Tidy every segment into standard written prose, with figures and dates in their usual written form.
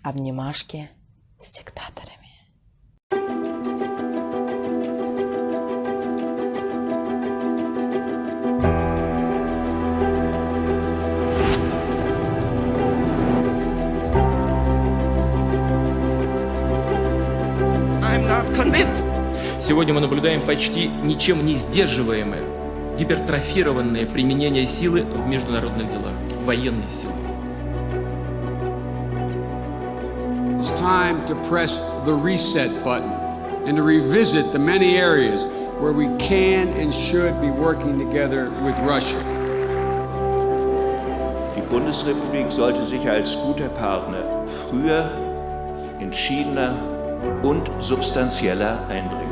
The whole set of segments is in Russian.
Обнимашки с диктаторами. Сегодня мы наблюдаем почти ничем не сдерживаемое, гипертрофированное применение силы в международных делах, военной силы. It's time to press the reset button and to revisit the many areas where we can and should be working together with Russia. Die Bundesrepublik sollte sich als guter Partner früher, entschiedener und substanzieller einbringen.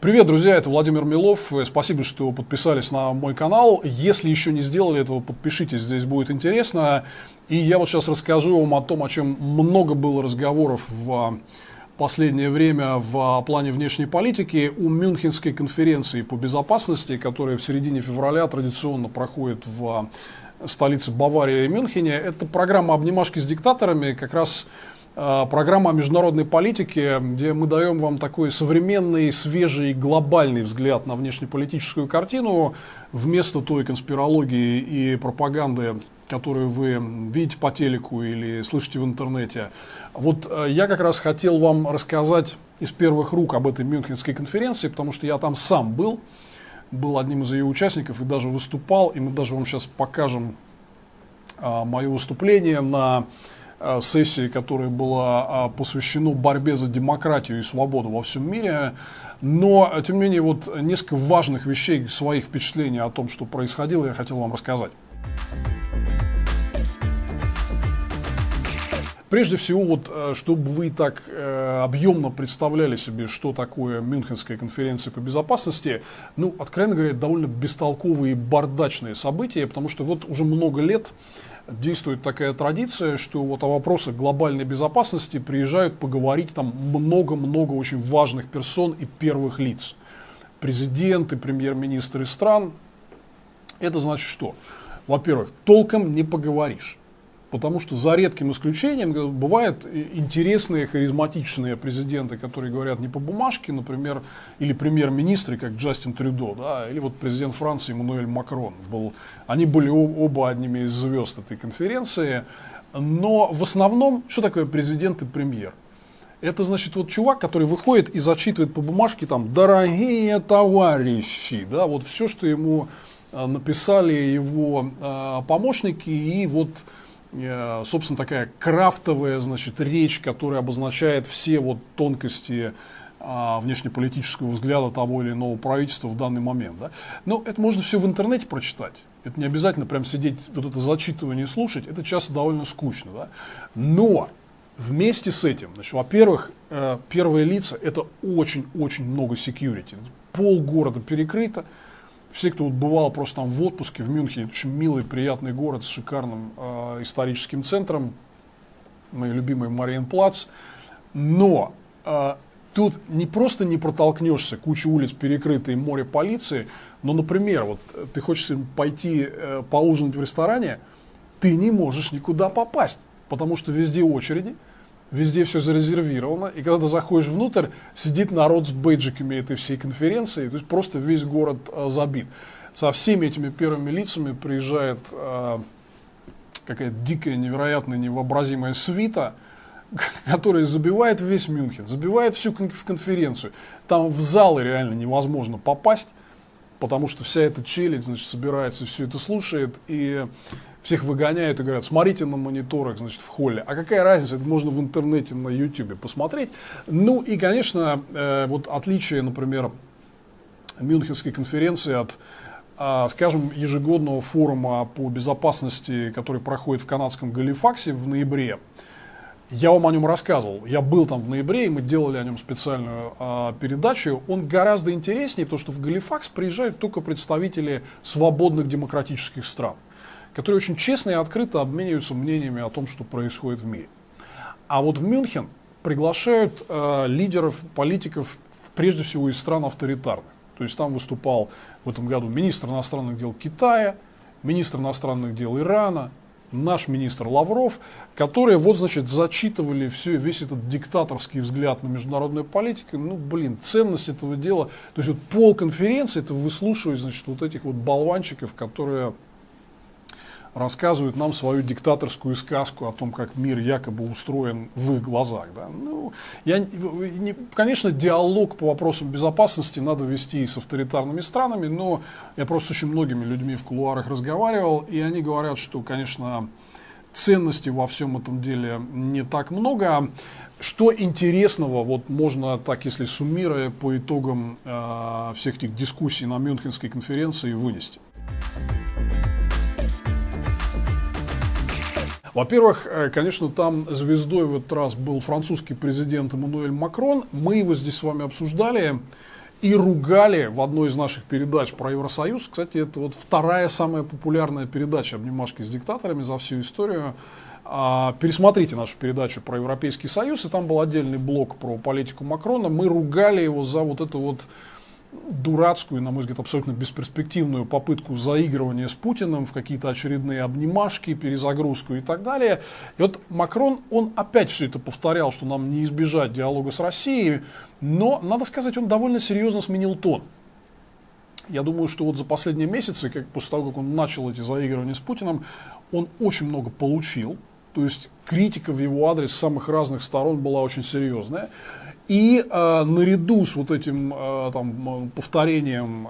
Привет, друзья, это Владимир Милов. Спасибо, что подписались на мой канал. Если еще не сделали этого, подпишитесь, здесь будет интересно. И я вот сейчас расскажу вам о том, о чем много было разговоров в последнее время в плане внешней политики, у Мюнхенской конференции по безопасности, которая в середине февраля традиционно проходит в столице Баварии, Мюнхене. Это программа «Обнимашки с диктаторами», как раз программа о международной политике, где мы даем вам такой современный, свежий, глобальный взгляд на внешнеполитическую картину вместо той конспирологии и пропаганды, которую вы видите по телеку или слышите в интернете. Вот я как раз хотел вам рассказать из первых рук об этой Мюнхенской конференции, потому что я там сам был одним из ее участников и даже выступал, и мы даже вам сейчас покажем мое выступление на сессии, которая была посвящена борьбе за демократию и свободу во всем мире. Но, тем не менее, вот несколько важных вещей, своих впечатлений о том, что происходило, я хотел вам рассказать. Прежде всего, вот, чтобы вы так объемно представляли себе, что такое Мюнхенская конференция по безопасности, ну, откровенно говоря, довольно бестолковые и бардачные события, потому что вот уже много лет действует такая традиция, что вот о вопросах глобальной безопасности приезжают поговорить там много-много очень важных персон и первых лиц. Президенты, премьер-министры стран. Это значит что? Во-первых, толком не поговоришь. Потому что за редким исключением бывают интересные, харизматичные президенты, которые говорят не по бумажке, например, или премьер-министры, как Джастин Трюдо, да, или вот президент Франции Эммануэль Макрон. Они были оба одними из звезд этой конференции. Но в основном, что такое президент и премьер? Это значит вот чувак, который выходит и зачитывает по бумажке там «дорогие товарищи», да, вот все, что ему написали его помощники, и вот собственно, такая крафтовая, значит, речь, которая обозначает все вот тонкости внешнеполитического взгляда того или иного правительства в данный момент. Да? Но это можно все в интернете прочитать. Это не обязательно прям сидеть, вот это зачитывание слушать. Это часто довольно скучно. Да? Но вместе с этим, значит, во-первых, первые лица – это очень-очень много security. Полгорода перекрыто. Все, кто вот бывал просто там в отпуске в Мюнхене, это очень милый, приятный город с шикарным историческим центром, мой любимый Мариенплац. Но тут не просто не протолкнешься, куча улиц перекрыты и море полиции, но, например, вот ты хочешь пойти поужинать в ресторане, ты не можешь никуда попасть, потому что везде очереди. Везде все зарезервировано, и когда ты заходишь внутрь, сидит народ с бейджиками этой всей конференции, то есть просто весь город забит. Со всеми этими первыми лицами приезжает какая-то дикая, невероятная, невообразимая свита, которая забивает весь Мюнхен, забивает всю конференцию. Там в залы реально невозможно попасть. потому что вся эта челядь, значит, собирается, все это слушает, и всех выгоняют и говорят, смотрите на мониторах, значит, в холле. А какая разница, это можно в интернете, на ютубе посмотреть. Ну и, конечно, вот отличие, например, Мюнхенской конференции от, скажем, ежегодного форума по безопасности, который проходит в канадском Галифаксе в ноябре. Я вам о нем рассказывал. Я был там в ноябре, и мы делали о нем специальную передачу. Он гораздо интереснее, потому что в Галифакс приезжают только представители свободных демократических стран, которые очень честно и открыто обмениваются мнениями о том, что происходит в мире. А вот в Мюнхен приглашают лидеров, политиков, прежде всего из стран авторитарных. То есть там выступал в этом году министр иностранных дел Китая, министр иностранных дел Ирана, наш министр Лавров, которые вот, значит, зачитывали весь этот диктаторский взгляд на международную политику. Ну, блин, ценность этого дела. То есть вот полконференции это выслушивать, значит, вот этих вот болванчиков, которые рассказывают нам свою диктаторскую сказку о том, как мир якобы устроен в их глазах. Да. Ну, конечно, диалог по вопросам безопасности надо вести и с авторитарными странами, но я просто с очень многими людьми в кулуарах разговаривал, и они говорят, что, конечно, ценностей во всем этом деле не так много. Что интересного, вот можно так, если суммируя по итогам всех этих дискуссий на Мюнхенской конференции, вынести? Во-первых, конечно, там звездой в этот раз был французский президент Эммануэль Макрон. Мы его здесь с вами обсуждали и ругали в одной из наших передач про Евросоюз. Кстати, это вот вторая самая популярная передача «Обнимашки с диктаторами» за всю историю. Пересмотрите нашу передачу про Европейский Союз, и там был отдельный блок про политику Макрона. Мы ругали его за вот эту вот дурацкую, на мой взгляд, абсолютно бесперспективную попытку заигрывания с Путиным в какие-то очередные обнимашки, перезагрузку и так далее. И вот Макрон, он опять все это повторял, что нам не избежать диалога с Россией, но, надо сказать, он довольно серьезно сменил тон. Я думаю, что вот за последние месяцы, после того, как он начал эти заигрывания с Путиным, он очень много получил. То есть критика в его адрес с самых разных сторон была очень серьезная. И наряду с вот этим повторением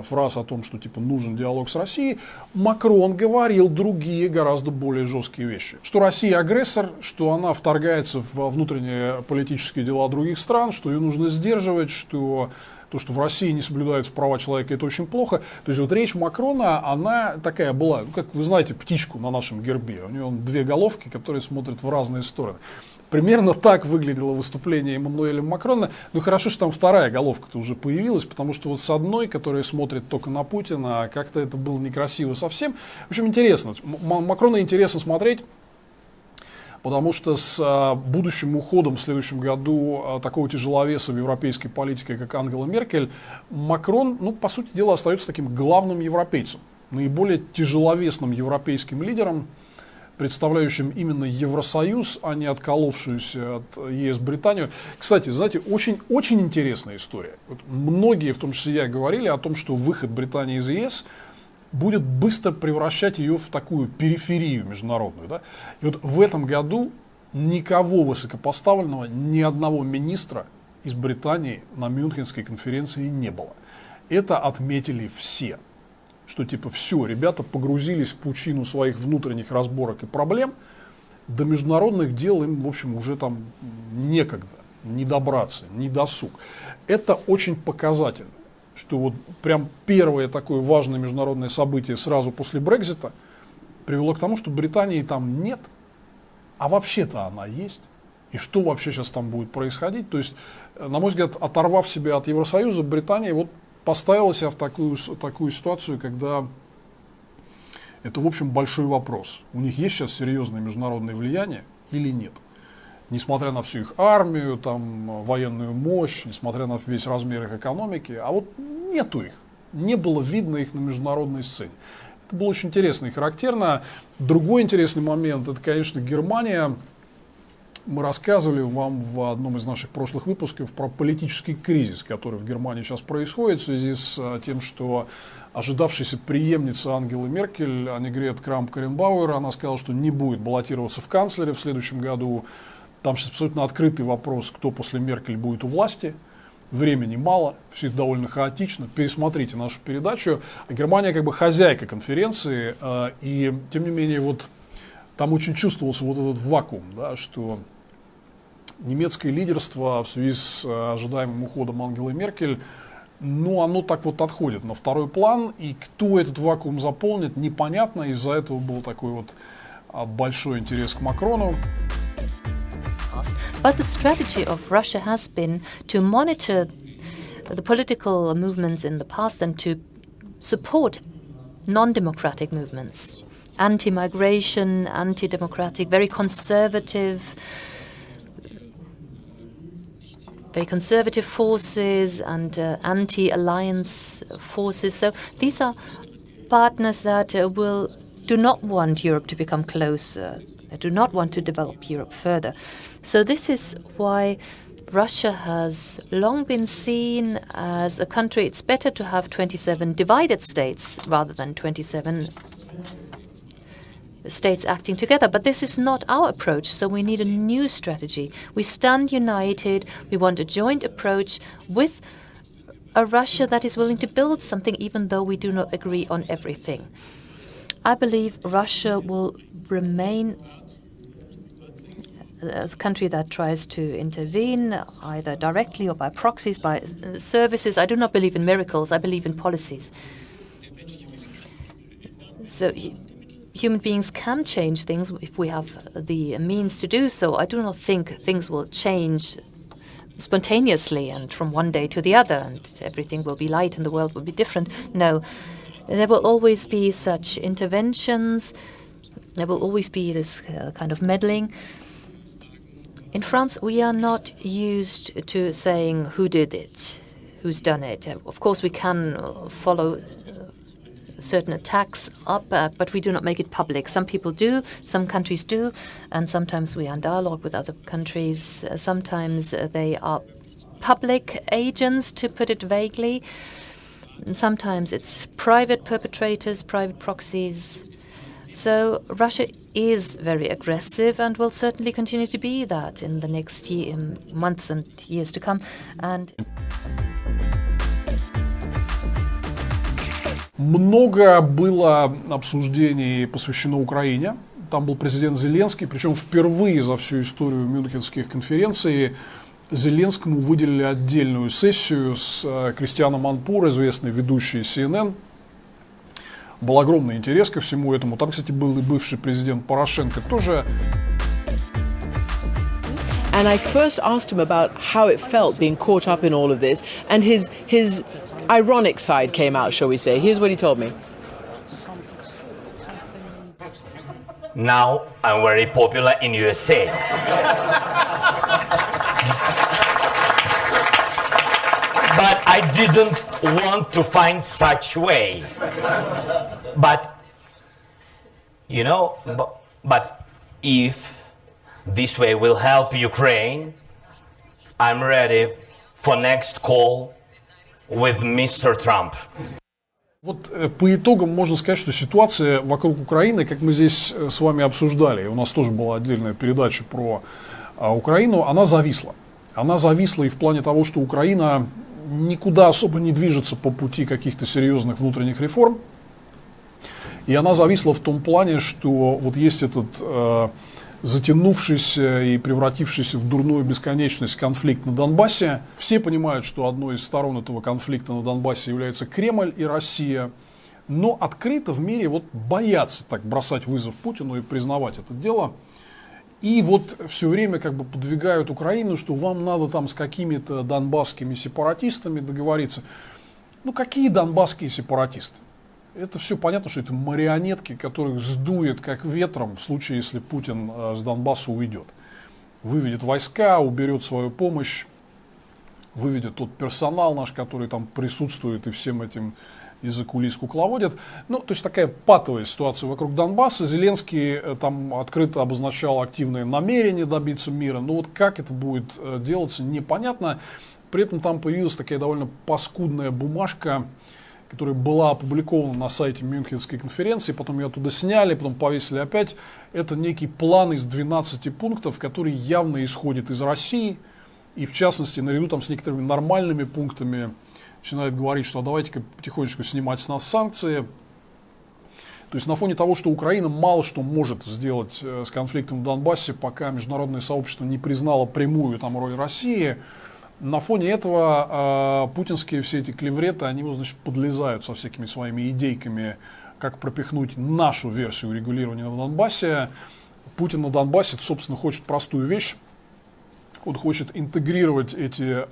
фраз о том, что типа нужен диалог с Россией, Макрон говорил другие гораздо более жесткие вещи. Что Россия агрессор, что она вторгается во внутренние политические дела других стран, что ее нужно сдерживать, что то, что в России не соблюдаются права человека, это очень плохо. То есть вот речь Макрона, она такая была, ну, как вы знаете, птичку на нашем гербе. У нее две головки, которые смотрят в разные стороны. Примерно так выглядело выступление Эммануэля Макрона. Ну хорошо, что там вторая головка-то уже появилась, потому что вот с одной, которая смотрит только на Путина, как-то это было некрасиво совсем. В общем, интересно. Макрона интересно смотреть, потому что с будущим уходом в следующем году такого тяжеловеса в европейской политике, как Ангела Меркель, Макрон, ну, по сути дела, остается таким главным европейцем, наиболее тяжеловесным европейским лидером, представляющим именно Евросоюз, а не отколовшуюся от ЕС Британию. Кстати, знаете, очень, очень интересная история. Вот многие, в том числе я, говорили о том, что выход Британии из ЕС будет быстро превращать ее в такую периферию международную. Да? И вот в этом году никого высокопоставленного, ни одного министра из Британии на Мюнхенской конференции не было. Это отметили все. Что типа все, ребята погрузились в пучину своих внутренних разборок и проблем, до международных дел им, в общем, уже там некогда, не добраться, не досуг. Это очень показательно, что вот прям первое такое важное международное событие сразу после Брексита привело к тому, что Британии там нет, а вообще-то она есть. И что вообще сейчас там будет происходить? То есть, на мой взгляд, оторвав себя от Евросоюза, Британия вот поставила себя в такую ситуацию, когда это, в общем, большой вопрос. У них есть сейчас серьезное международное влияние или нет? Несмотря на всю их армию, там, военную мощь, несмотря на весь размер их экономики, а вот нету их. Не было видно их на международной сцене. Это было очень интересно и характерно. Другой интересный момент, это, конечно, Германия. Мы рассказывали вам в одном из наших прошлых выпусков про политический кризис, который в Германии сейчас происходит в связи с тем, что ожидавшаяся преемница Ангелы Меркель, Аннегрет Крамп-Карренбауэр, она сказала, что не будет баллотироваться в канцлере в следующем году. Там сейчас абсолютно открытый вопрос, кто после Меркель будет у власти. времени мало, все это довольно хаотично. Пересмотрите нашу передачу. Германия как бы хозяйка конференции, и тем не менее вот там очень чувствовался вот этот вакуум, да, что немецкое лидерство в связи с ожидаемым уходом Ангелы Меркель, ну, оно так вот отходит на второй план, и кто этот вакуум заполнит, непонятно, из-за этого был такой вот большой интерес к Макрону. But the strategy of Russia has been to monitor the political movements in the past and to support non-democratic movements, anti-migration, anti-democratic, very conservative forces and anti-alliance forces. So these are partners that do not want Europe to become closer. They do not want to develop Europe further. So this is why Russia has long been seen as a country. It's better to have 27 divided states rather than 27 states acting together. But this is not our approach, so we need a new strategy. We stand united. We want a joint approach with a Russia that is willing to build something, even though we do not agree on everything. I believe Russia will remain a country that tries to intervene, either directly or by proxies, by services. I do not believe in miracles. I believe in policies. So human beings can change things if we have the means to do so. I do not think things will change spontaneously and from one day to the other and everything will be light and the world will be different. No, there will always be such interventions. There will always be this kind of meddling. In France, we are not used to saying who did it, who's done it. Of course, we can follow certain attacks up, but we do not make it public. Some people do, some countries do, and sometimes we are in dialogue with other countries. Sometimes they are public agents, to put it vaguely. And sometimes it's private perpetrators, private proxies. So Russia is very aggressive and will certainly continue to be that in the next months and years to come. And много было обсуждений посвящено Украине. Там был президент Зеленский, причем впервые за всю историю мюнхенских конференций Зеленскому выделили отдельную сессию с Кристианом Анпур, известный ведущий CNN. Был огромный интерес ко всему этому. Там, кстати, был и бывший президент Порошенко тоже. And I first asked him about how it felt being caught up in all of this, and his ironic side came out, shall we say. Here's what he told me. Now I'm very popular in USA. But I didn't want to find such way. But, you know, but if this way will help Ukraine, I'm ready for next call with Mr. Trump. Вот по итогам можно сказать, что ситуация вокруг Украины, как мы здесь с вами обсуждали, у нас тоже была отдельная передача про Украину, она зависла. Она зависла и в плане того, что Украина никуда особо не движется по пути каких-то серьезных внутренних реформ. И она зависла в том плане, что вот есть этот затянувшийся и превратившийся в дурную бесконечность конфликт на Донбассе. Все понимают, что одной из сторон этого конфликта на Донбассе является Кремль и Россия. Но открыто в мире вот боятся так бросать вызов Путину и признавать это дело. И вот все время как бы подвигают Украину, что вам надо там с какими-то донбасскими сепаратистами договориться. Ну какие донбасские сепаратисты? Это все понятно, что это марионетки, которых сдует как ветром в случае, если Путин с Донбасса уйдет. Выведет войска, уберет свою помощь, выведет тот персонал наш, который там присутствует и всем этим из-за кулис кукловодит. Ну, то есть такая патовая ситуация вокруг Донбасса. Зеленский там открыто обозначал активное намерение добиться мира. Но вот как это будет делаться, непонятно. При этом там появилась такая довольно паскудная бумажка, которая была опубликована на сайте Мюнхенской конференции, потом ее оттуда сняли, потом повесили опять. Это некий план из 12 пунктов, который явно исходит из России. И в частности, наряду там с некоторыми нормальными пунктами начинает говорить, что давайте-ка потихонечку снимать с нас санкции. То есть на фоне того, что Украина мало что может сделать с конфликтом в Донбассе, пока международное сообщество не признало прямую там роль России, на фоне этого путинские все эти клевреты, они, значит, подлезают со всякими своими идейками, как пропихнуть нашу версию регулирования на Донбассе. Путин на Донбассе, собственно, хочет простую вещь. Он хочет интегрировать эти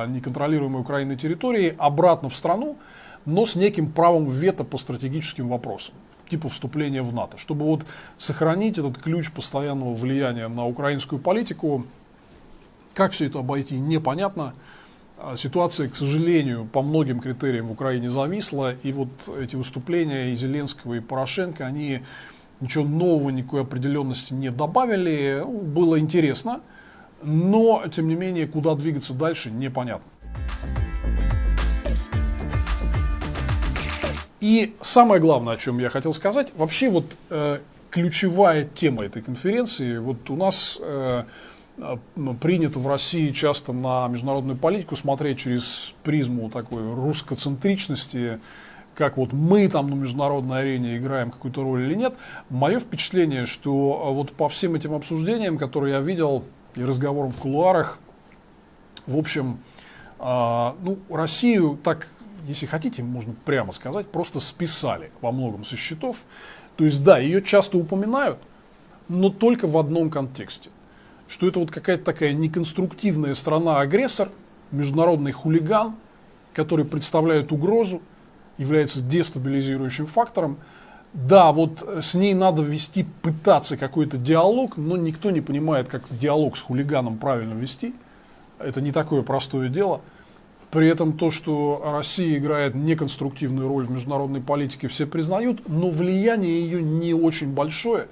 неконтролируемые Украиной территории обратно в страну, но с неким правом вето по стратегическим вопросам, типа вступления в НАТО, чтобы вот сохранить этот ключ постоянного влияния на украинскую политику. Как все это обойти, непонятно. Ситуация, к сожалению, по многим критериям в Украине зависла, и вот эти выступления и Зеленского, и Порошенко, они ничего нового, никакой определенности не добавили. Было интересно, но, тем не менее, куда двигаться дальше, непонятно. И самое главное, о чем я хотел сказать, вообще вот ключевая тема этой конференции, вот у нас принято в России часто на международную политику смотреть через призму такой русскоцентричности, как вот мы там на международной арене играем какую-то роль или нет. Мое впечатление, что вот по всем этим обсуждениям, которые я видел, и разговорам в кулуарах, в общем, Россию так, если хотите, можно прямо сказать, просто списали во многом со счетов. То есть, да, ее часто упоминают, но только в одном контексте. Что это вот какая-то такая неконструктивная страна-агрессор, международный хулиган, который представляет угрозу, является дестабилизирующим фактором. Да, вот с ней надо вести, пытаться какой-то диалог, но никто не понимает, как диалог с хулиганом правильно вести. Это не такое простое дело. При этом то, что Россия играет неконструктивную роль в международной политике, все признают, но влияние ее не очень большое.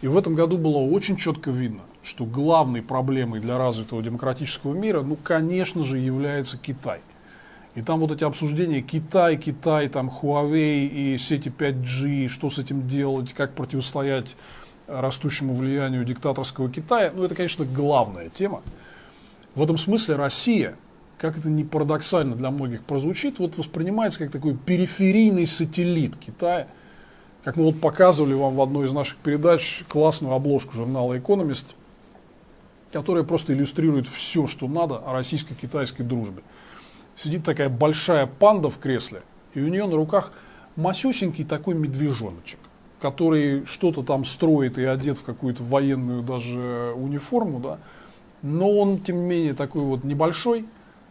И в этом году было очень четко видно, что главной проблемой для развитого демократического мира, конечно же, является Китай. И там вот эти обсуждения Китай, там Huawei и сети 5G, что с этим делать, как противостоять растущему влиянию диктаторского Китая, это, конечно, главная тема. В этом смысле Россия, как это ни парадоксально для многих прозвучит, воспринимается как такой периферийный сателлит Китая. Как мы показывали вам в одной из наших передач классную обложку журнала «Экономист», которая просто иллюстрирует все, что надо о российско-китайской дружбе. Сидит такая большая панда в кресле, и у нее на руках масюсенький такой медвежоночек, который что-то там строит и одет в какую-то военную даже униформу, да, но он, тем не менее, такой небольшой,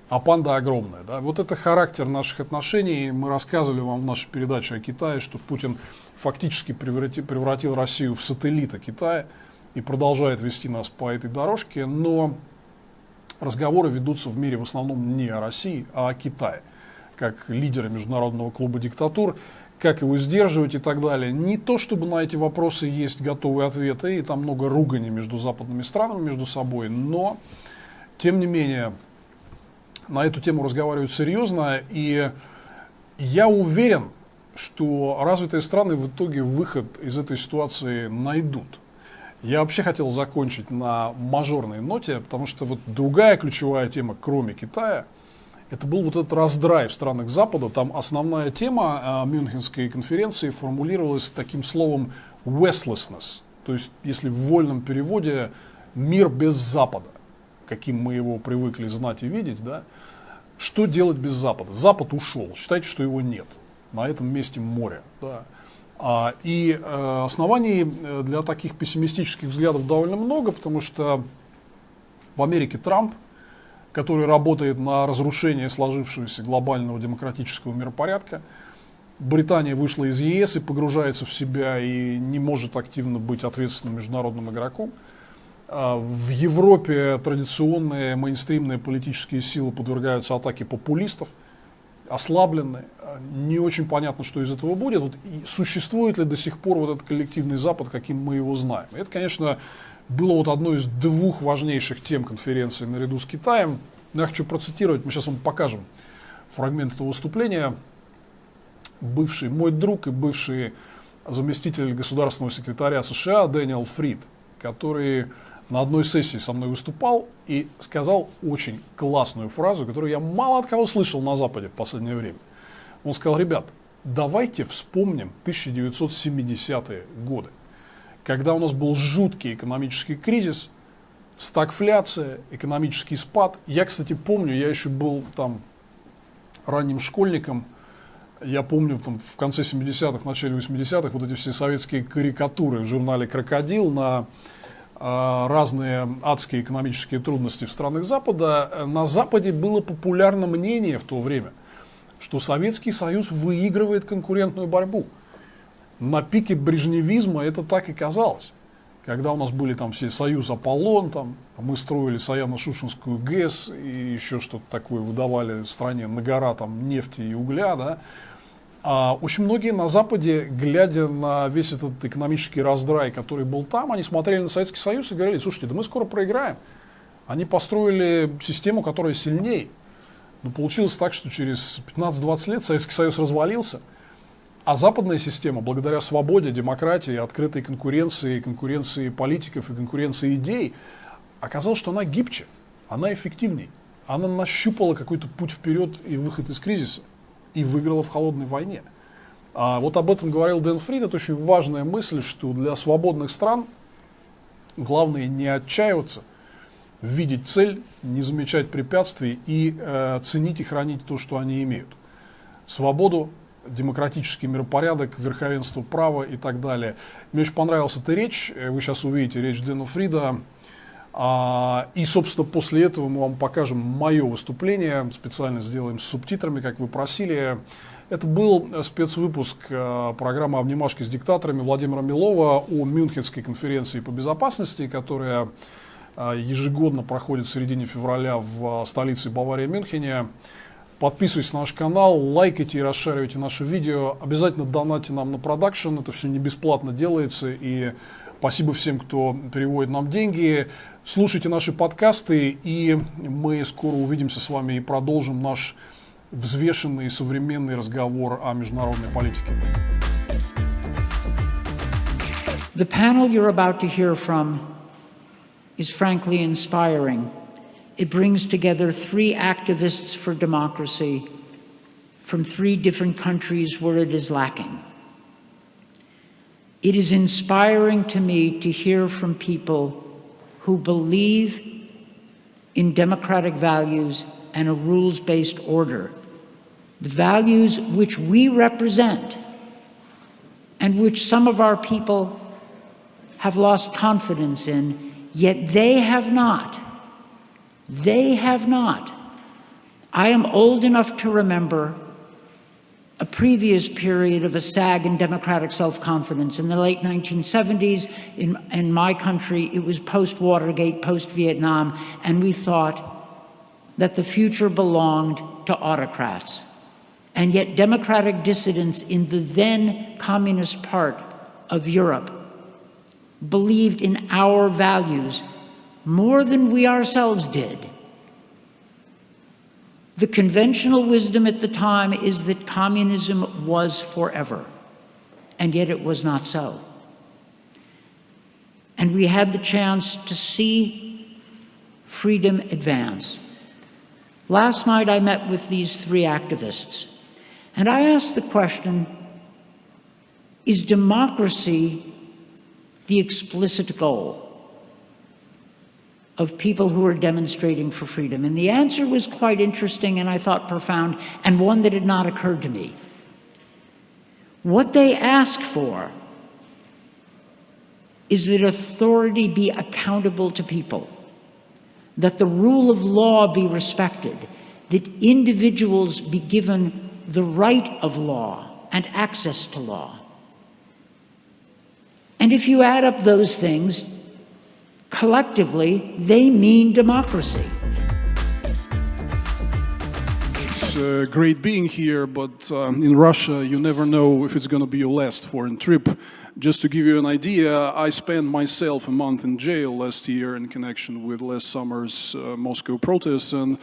а панда огромная. Да. Вот это характер наших отношений. Мы рассказывали вам в нашей передаче о Китае, что Путин фактически превратил Россию в сателлита Китая и продолжает вести нас по этой дорожке, но разговоры ведутся в мире в основном не о России, а о Китае, как лидера международного клуба диктатур, как его сдерживать и так далее. Не то, чтобы на эти вопросы есть готовые ответы, и там много ругани между западными странами, между собой, но, тем не менее, на эту тему разговаривают серьезно, и я уверен, что развитые страны в итоге выход из этой ситуации найдут. Я вообще хотел закончить на мажорной ноте, потому что другая ключевая тема, кроме Китая, это был этот раздрай в странах Запада. Там основная тема Мюнхенской конференции формулировалась таким словом «westlessness», то есть, если в вольном переводе, мир без Запада, каким мы его привыкли знать и видеть, да? Что делать без Запада? Запад ушел, считайте, что его нет, на этом месте море, да. И оснований для таких пессимистических взглядов довольно много, потому что в Америке Трамп, который работает на разрушение сложившегося глобального демократического миропорядка, Британия вышла из ЕС и погружается в себя и не может активно быть ответственным международным игроком. В Европе традиционные мейнстримные политические силы подвергаются атаке популистов, ослаблены, не очень понятно, что из этого будет. И существует ли до сих пор этот коллективный Запад, каким мы его знаем? Это, конечно, было одной из двух важнейших тем конференции наряду с Китаем. Я хочу процитировать, мы сейчас вам покажем фрагмент этого выступления. Бывший мой друг и бывший заместитель государственного секретаря США Дэниел Фрид, который на одной сессии со мной выступал и сказал очень классную фразу, которую я мало от кого слышал на Западе в последнее время. Он сказал: ребят, давайте вспомним 1970-е годы, когда у нас был жуткий экономический кризис, стагфляция, экономический спад. Я, кстати, помню, я еще был там ранним школьником, я помню там, в конце 70-х, начале 80-х вот эти все советские карикатуры в журнале «Крокодил» на разные адские экономические трудности в странах Запада. На Западе было популярно мнение в то время, что Советский Союз выигрывает конкурентную борьбу. На пике брежневизма это так и казалось. Когда у нас были там все Союз Аполлон, там, мы строили Саяно-Шушенскую ГЭС и еще что-то такое выдавали стране на гора там, нефти и угля, да. Очень многие на Западе, глядя на весь этот экономический раздрай, который был там, они смотрели на Советский Союз и говорили: слушайте, да мы скоро проиграем. Они построили систему, которая сильнее. Но получилось так, что через 15-20 лет Советский Союз развалился, а западная система, благодаря свободе, демократии, открытой конкуренции, конкуренции политиков и конкуренции идей, оказалось, что она гибче, она эффективней. Она нащупала какой-то путь вперед и выход из кризиса. И выиграла в холодной войне. Вот об этом говорил Дэн Фрид. Это очень важная мысль, что для свободных стран главное не отчаиваться, видеть цель, не замечать препятствий и ценить и хранить то, что они имеют. Свободу, демократический миропорядок, верховенство права и так далее. Мне очень понравилась эта речь. Вы сейчас увидите речь Дэна Фрида. И, собственно, после этого мы вам покажем мое выступление, специально сделаем с субтитрами, как вы просили. Это был спецвыпуск программы «Обнимашки с диктаторами» Владимира Милова о Мюнхенской конференции по безопасности, которая ежегодно проходит в середине февраля в столице Баварии, Мюнхене. Подписывайтесь на наш канал, лайкайте и расшаривайте наши видео. Обязательно донатьте нам на продакшн, это все не бесплатно делается. И спасибо всем, кто переводит нам деньги. Слушайте наши подкасты, и мы скоро увидимся с вами и продолжим наш взвешенный современный разговор о международной политике. The panel you're about to hear from is frankly inspiring. It brings together three activists for democracy from three different countries where it is lacking. It is inspiring to me to hear from people who believe in democratic values and a rules-based order, the values which we represent and which some of our people have lost confidence in, yet they have not. They have not. I am old enough to remember a previous period of a sag in democratic self-confidence. In the late 1970s, in my country, it was post-Watergate, post-Vietnam, and we thought that the future belonged to autocrats. And yet democratic dissidents in the then communist part of Europe believed in our values more than we ourselves did. The conventional wisdom at the time is that communism was forever, and yet it was not so. And we had the chance to see freedom advance. Last night I met with these three activists, and I asked the question, is democracy the explicit goal of people who are demonstrating for freedom? And the answer was quite interesting and I thought profound, and one that had not occurred to me. What they ask for is that authority be accountable to people, that the rule of law be respected, that individuals be given the right of law and access to law. And if you add up those things, collectively, they mean democracy. It's great being here, but in Russia, you never know if it's going to be your last foreign trip. Just to give you an idea, I spent myself a month in jail last year in connection with last summer's Moscow protests, and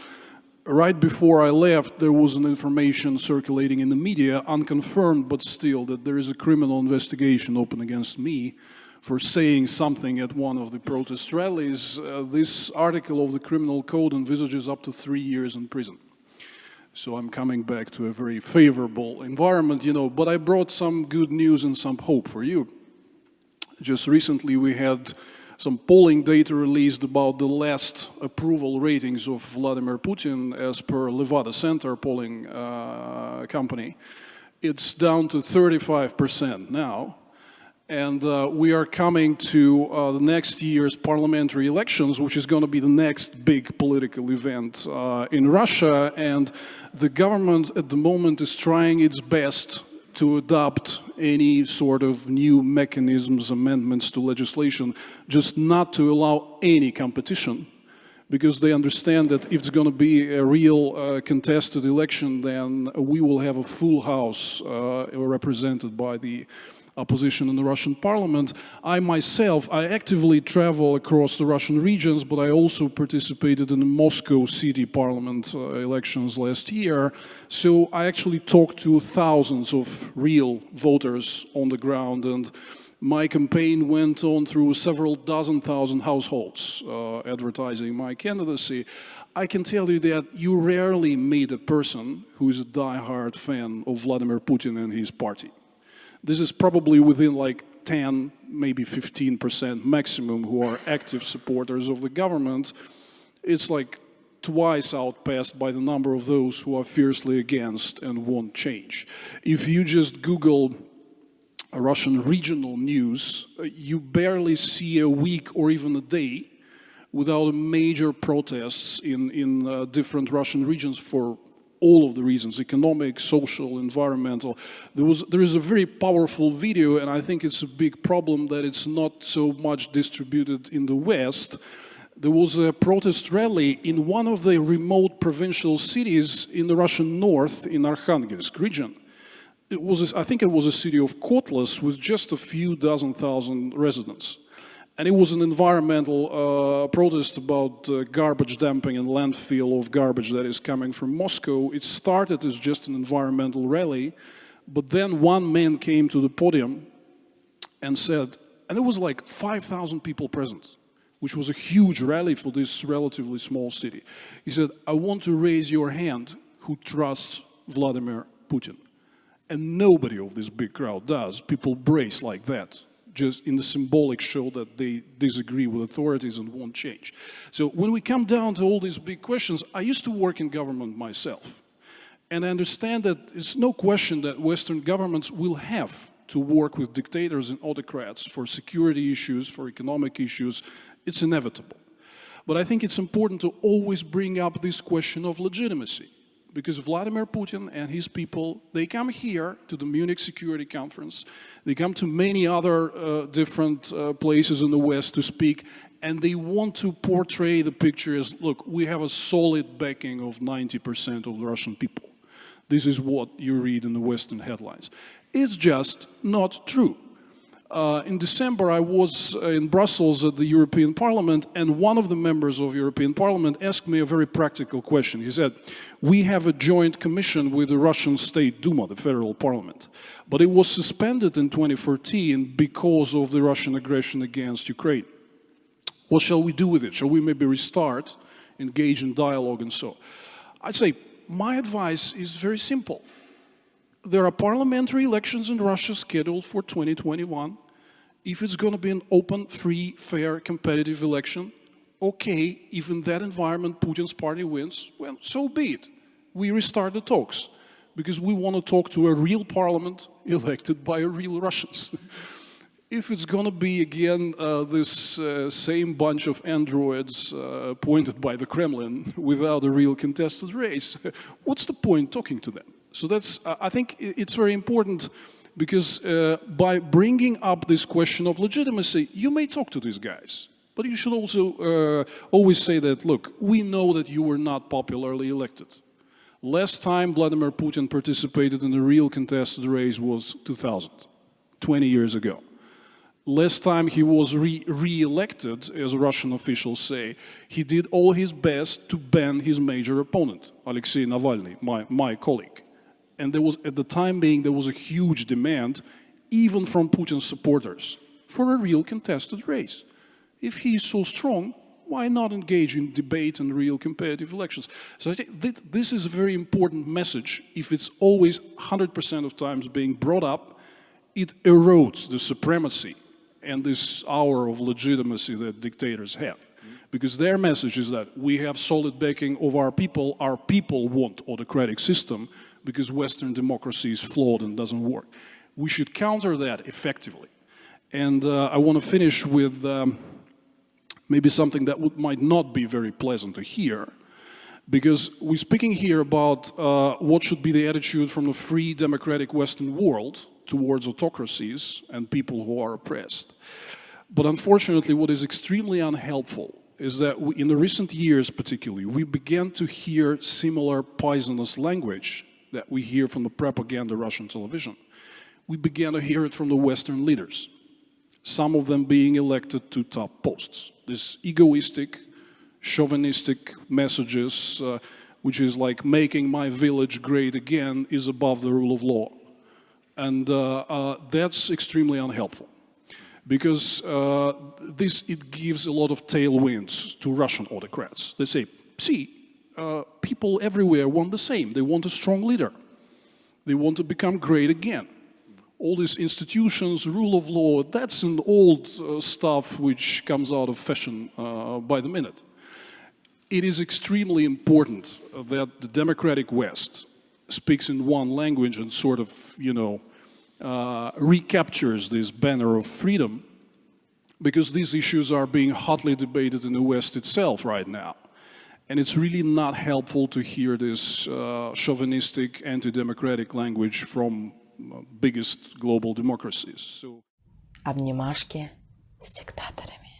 right before I left, there was an information circulating in the media, unconfirmed but still, that there is a criminal investigation open against me for saying something at one of the protest rallies. This article of the Criminal Code envisages up to 3 years in prison. So I'm coming back to a very favorable environment, but I brought some good news and some hope for you. Just recently we had some polling data released about the last approval ratings of Vladimir Putin as per Levada Center polling company. It's down to 35% now. And we are coming to the next year's parliamentary elections, which is going to be the next big political event in Russia. And the government at the moment is trying its best to adopt any sort of new mechanisms, amendments to legislation, just not to allow any competition, because they understand that if it's going to be a real contested election, then we will have a full house represented by the opposition in the Russian parliament. I actively travel across the Russian regions, but I also participated in the Moscow city parliament elections last year. So I actually talked to thousands of real voters on the ground, and my campaign went on through several dozen thousand households advertising my candidacy. I can tell you that you rarely meet a person who is a die-hard fan of Vladimir Putin and his party. This is probably within like 10, maybe 15% maximum who are active supporters of the government. It's like twice outpaced by the number of those who are fiercely against and want change. If you just Google Russian regional news, you barely see a week or even a day without major protests in different Russian regions for all of the reasons: economic, social, environmental. There is a very powerful video, and I think it's a big problem that it's not so much distributed in the West. There was a protest rally in one of the remote provincial cities in the Russian north, in Arkhangelsk region. I think it was a city of Kotlas with just a few dozen thousand residents. And it was an environmental protest about garbage dumping and landfill of garbage that is coming from Moscow. It started as just an environmental rally, but then one man came to the podium and said, and there was like 5,000 people present, which was a huge rally for this relatively small city. He said, "I want to raise your hand who trusts Vladimir Putin." And nobody of this big crowd does. People brace like that, just in the symbolic show that they disagree with authorities and won't change. So when we come down to all these big questions, I used to work in government myself. And I understand that it's no question that Western governments will have to work with dictators and autocrats for security issues, for economic issues. It's inevitable. But I think it's important to always bring up this question of legitimacy. Because Vladimir Putin and his people, they come here to the Munich Security Conference, they come to many other different places in the West to speak, and they want to portray the picture as, look, we have a solid backing of 90% of the Russian people. This is what you read in the Western headlines. It's just not true. In December, I was in Brussels at the European Parliament, and one of the members of European Parliament asked me a very practical question. He said, we have a joint commission with the Russian State Duma, the federal parliament, but it was suspended in 2014 because of the Russian aggression against Ukraine. What shall we do with it? Shall we maybe restart, engage in dialogue and so? I'd say my advice is very simple. There are parliamentary elections in Russia scheduled for 2021. If it's going to be an open, free, fair, competitive election, okay, if in that environment Putin's party wins, well, so be it. We restart the talks, because we want to talk to a real parliament elected by real Russians. If it's going to be, again, this same bunch of androids appointed by the Kremlin without a real contested race, what's the point talking to them? So that's, I think it's very important, because by bringing up this question of legitimacy, you may talk to these guys, but you should also always say that, look, we know that you were not popularly elected. Last time Vladimir Putin participated in a real contested race was 2000, 20 years ago. Last time he was re-elected, as Russian officials say, he did all his best to ban his major opponent, Alexei Navalny, my colleague. And there was, at the time being, there was a huge demand, even from Putin's supporters, for a real contested race. If he is so strong, why not engage in debate and real competitive elections? So I think this is a very important message. If it's always 100% of times being brought up, it erodes the supremacy and this hour of legitimacy that dictators have. Because their message is that we have solid backing of our people want autocratic system because Western democracy is flawed and doesn't work. We should counter that effectively. And I want to finish with maybe something that might not be very pleasant to hear, because we're speaking here about what should be the attitude from the free democratic Western world towards autocracies and people who are oppressed. But unfortunately, what is extremely unhelpful is that in the recent years particularly, we began to hear similar poisonous language that we hear from the propaganda Russian television. We began to hear it from the Western leaders, some of them being elected to top posts. This egoistic, chauvinistic messages, which is like making my village great again, is above the rule of law. And that's extremely unhelpful, because it gives a lot of tailwinds to Russian autocrats. They say, see, people everywhere want the same. They want a strong leader. They want to become great again. All these institutions, rule of law, that's an old stuff which comes out of fashion by the minute. It is extremely important that the democratic West speaks in one language and sort of, recaptures this banner of freedom, because these issues are being hotly debated in the West itself right now. And it's really not helpful to hear this chauvinistic, anti-democratic language from biggest global democracies. Обнимашки с диктаторами.